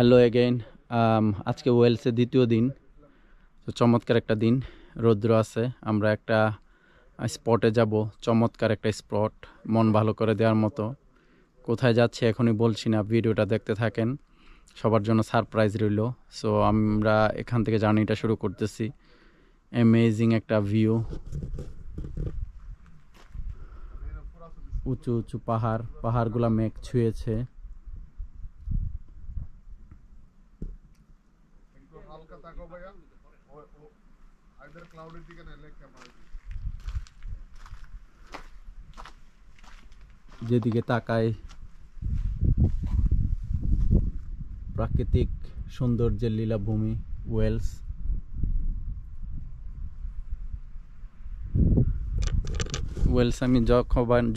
Hello again. আজকে ওয়েলসের দ্বিতীয় দিন। তো চমৎকার একটা দিন, রৌদ্র আছে। আমরা একটা স্পটে যাব, চমৎকার একটা স্পট, মন ভালো করে দেওয়ার মতো। কোথায় যাচ্ছি এখনই বলছি না, ভিডিওটা দেখতে থাকেন, সবার জন্য সারপ্রাইজ রইল। সো আমরা এখান থেকে জার্নিটা শুরু করতেছি। অ্যামেজিং একটা ভিউ, উঁচু উঁচু পাহাড়গুলা মেঘ ছুঁয়েছে। যেদিকে তাকাই প্রাকৃতিক সৌন্দর্যের লীলাভূমি ওয়েলস। ওয়েলস আমি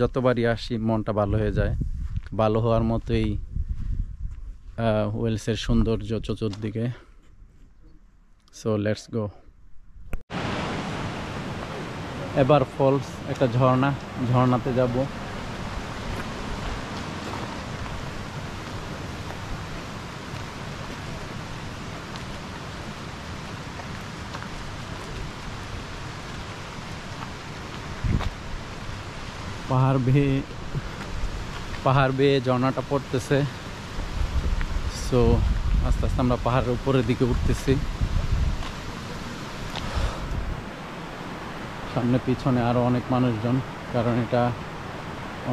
যতবারই আসি মনটা ভালো হয়ে যায়। ভালো হওয়ার মতোই ওয়েলসের সৌন্দর্য চতুর্দিকে। So let's go. এবার ফলস, একটা ঝর্ণাতে যাব। পাহাড় বেয়ে ঝর্ণাটা পড়তেছে। সো আস্তে আস্তে আমরা পাহাড়ের উপরের দিকে উঠতেছি। সামনে পিছনে আরো অনেক মানুষজন, কারণ এটা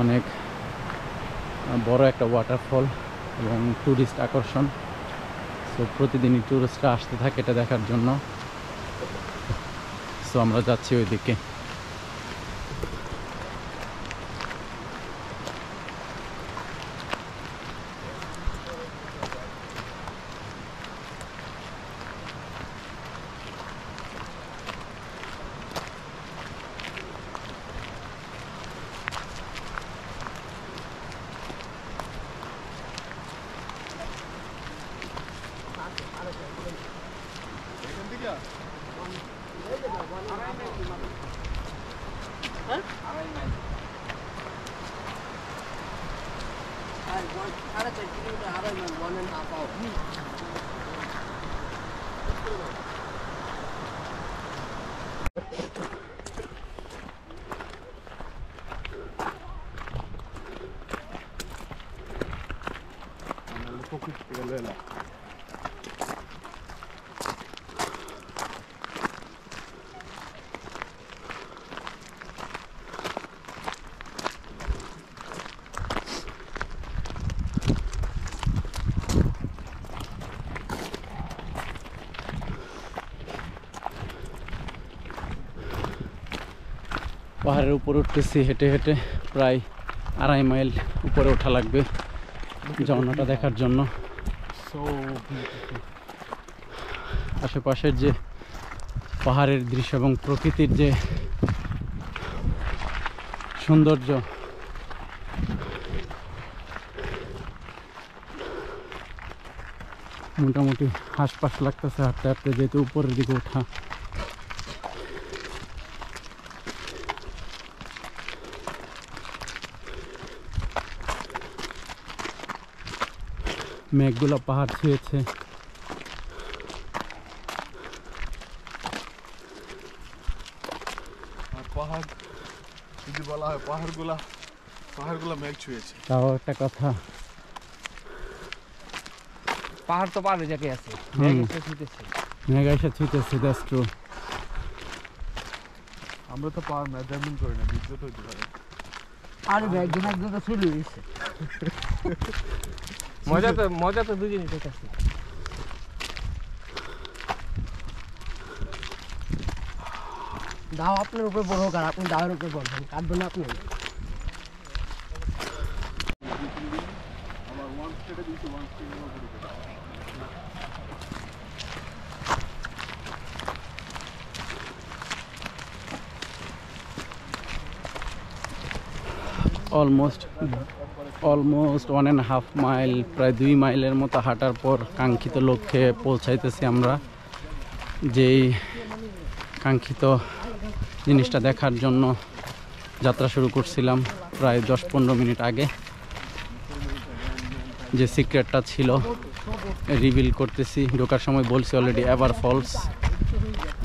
অনেক বড় একটা ওয়াটারফল এবং টুরিস্ট আকর্ষণ। সো প্রতিদিনই টুরিস্টরা আসতে থাকে এটা দেখার জন্য। সো আমরা যাচ্ছি ওইদিকে। পাহাড়ের উপরে উঠতেছি হেঁটে হেঁটে, প্রায় 2.5 মাইল উপরে ওঠা লাগবে ঝর্ণাটা দেখার জন্য। আশেপাশের যে পাহাড়ের দৃশ্য এবং প্রকৃতির যে সৌন্দর্য, মোটামুটি হাঁসপাস লাগতেছে হাঁটতে হাঁটতে, যেহেতু উপরের দিকে ওঠা। মেঘগুলো পাহাড় ছুঁয়েছে। পাহাড় যদি বলা হয়, পাহাড়গুলা মেঘ ছুঁয়েছে, তাও একটা কথা। পাহাড় তো পাহাড়ের জায়গায় আছে, মেঘ এসে ছুঁইতেছে, দ্যাটস ট্রু। আমরা তো পাহাড় মেজারমেন্ট করি না, বিদ্যুৎ হইতে পারে। আর একজন তো চলে গেছে। মজা তো দুজনই দেখতেছি। দাও আপনার উপরে বড় হোক, আর আপনি দাওয়ের উপরে বলবেন, কাটবেন না আপনি। অলমোস্ট 1.5 মাইল, প্রায় 2 মাইলের মতো হাঁটার পর কাঙ্ক্ষিত লক্ষ্যে পৌঁছাইতেছি আমরা। যেই কাঙ্ক্ষিত জিনিসটা দেখার জন্য যাত্রা শুরু করছিলাম প্রায় 10-15 মিনিট আগে। যে সিক্রেটটা ছিল রিভিল করতেছি। ঢোকার সময় বলছি অলরেডি, এভার ফলস,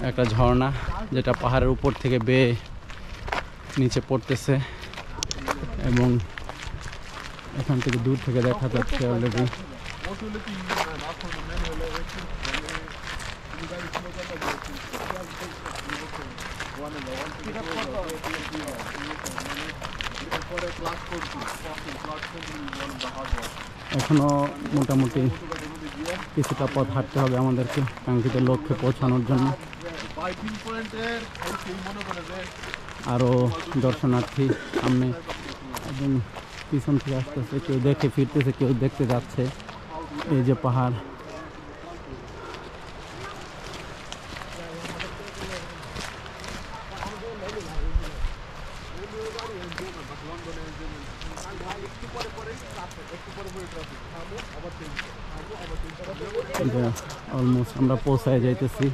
একটা ঝর্ণা যেটা পাহাড়ের উপর থেকে বেয়ে নিচে পড়তেছে এবং এখান থেকে দূর থেকে দেখা যাচ্ছে অলরেডি। এখনো মোটামুটি কিছুটা পথ হাঁটতে হবে আমাদেরকে কাঙ্ক্ষিত লক্ষ্যে পৌঁছানোর জন্য। আরও দর্শনার্থী সামনে এবং পিছন থেকে আসতেছে, কেউ দেখে ফিরতেছে, কেউ দেখতে যাচ্ছে। এই যে পাহাড়, অলমোস্ট আমরা পৌঁছায় যাইতেছি।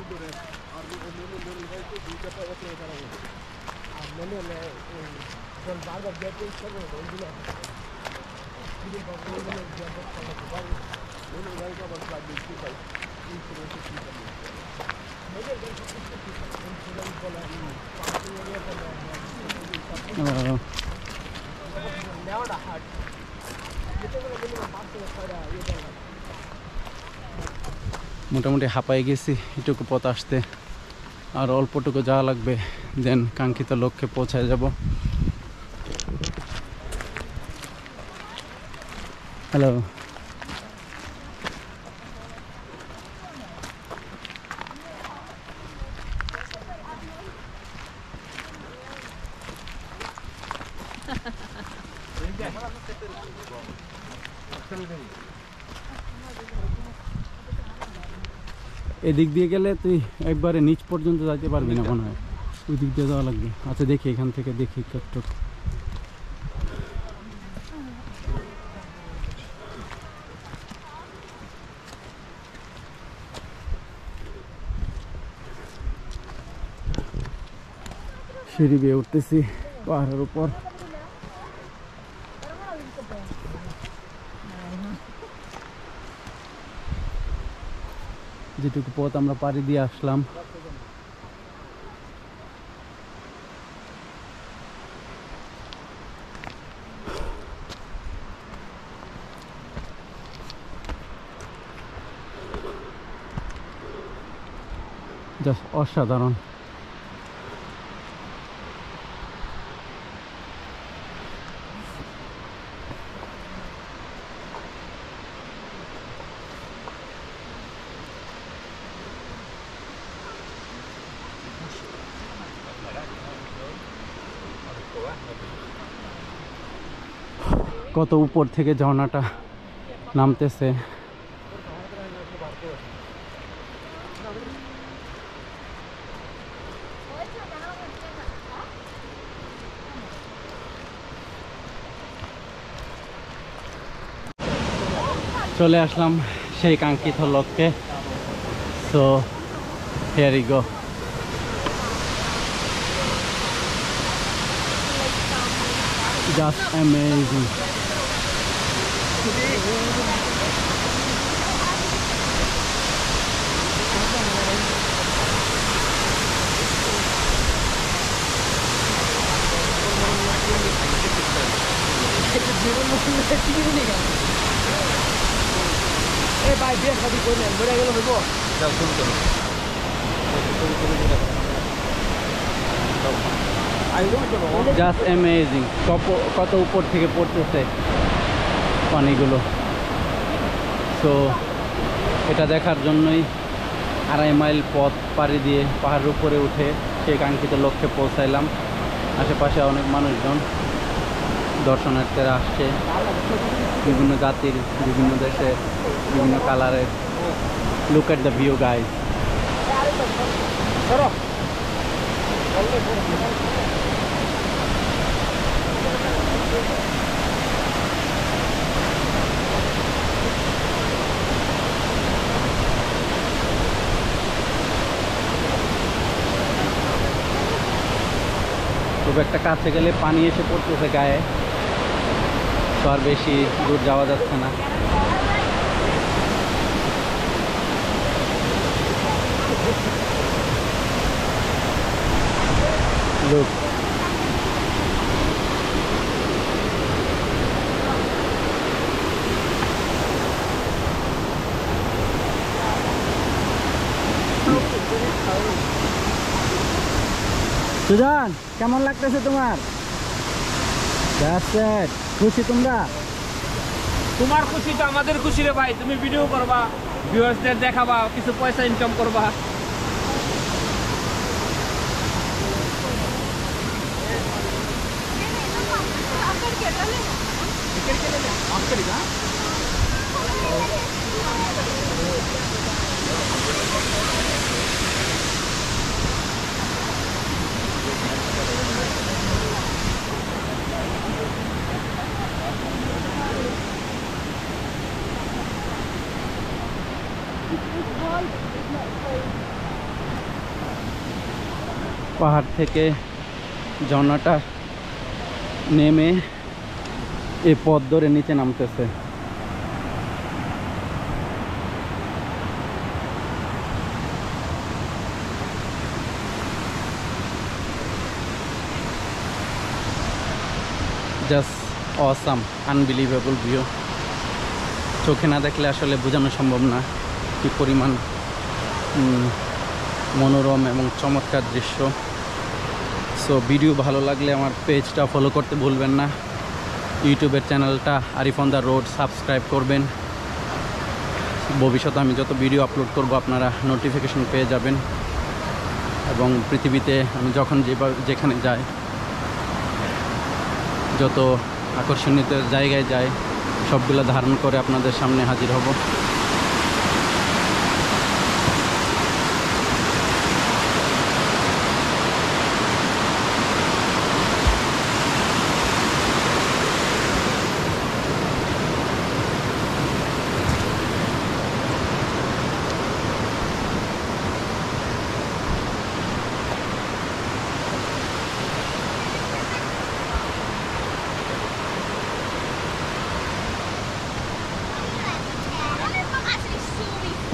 মোটামুটি হাঁপাই গেছি এটুকু পথ আসতে, আর অল্পটুকু যাওয়া লাগবে, দেন কাঙ্ক্ষিত লক্ষ্যে পৌঁছায় যাব। হ্যালো, এদিক দিয়ে গেলে তুই একবারে নিচ পর্যন্ত যাইতে পারবি না মনে হয়, ওই দিক দিয়ে যাওয়া লাগবে। আচ্ছা দেখি, এখান থেকে দেখি কতটুক। সিঁড়ি বেয়ে উঠতেছি পাহাড়ের উপর। যেটুকু পথ আমরা পাড়ি দিয়ে আসলাম, জাস্ট অসাধারণ। কত উপর থেকে ঝর্ণাটা নামতেছে। চলে আসলাম সেই কাঙ্ক্ষিত লক্ষ্যে। So here we go. Just amazing. ভাই বিয়ে শাদি করলেন, বেড়ে গেল হইব। জাস্ট অ্যামেজিং, কত উপর থেকে পড়তেছে পানিগুলো। সো এটা দেখার জন্যই 2.5 মাইল পথ পাড়ি দিয়ে পাহাড়ের উপরে উঠে সেই কাঙ্ক্ষিত লক্ষ্যে পৌঁছাইলাম। আশেপাশে অনেক মানুষজন, দর্শনার্থীরা আসছে, বিভিন্ন জাতির, বিভিন্ন দেশের, বিভিন্ন কালারের। Look at the view guys. খুব একটা কাছে গেলে পানি এসে পড়তেছে গায়ে, তো আর বেশি দূর যাওয়া যাচ্ছে না। Look. সুজন, কেমন লাগতেছে তোমার? That's it. খুশি তোমরা? তোমার খুশি তো আমাদের খুশি রে ভাই, তুমি ভিডিও করবা, ভিউয়ার্সদের দেখাবা, কিছু পয়সা ইনকাম করবা। পাহাড় থেকে ঝর্ণাটা নেমে এই পথ ধরে নিচে নামতেছে। Just awesome, unbelievable view. চোখে না দেখলে আসলে বোঝানো সম্ভব না কি পরিমাণ মনোরম এবং চমৎকার দৃশ্য। সো ভিডিও ভালো লাগলে আমার পেজটা ফলো করতে ভুলবেন না। ইউটিউবের চ্যানেলটা Arif on the road subscribe করবেন। ভবিষ্যতে আমি যত ভিডিও আপলোড করব আপনারা নোটিফিকেশন পেয়ে যাবেন। এবং পৃথিবীতে আমি যখন যেখানে যাই, যত আকর্ষণীয় জায়গায় যাই, সবগুলো ধারণ করে আপনাদের সামনে হাজির হব।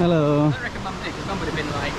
Hello. I reckon Mum Nick, Mum would have been like,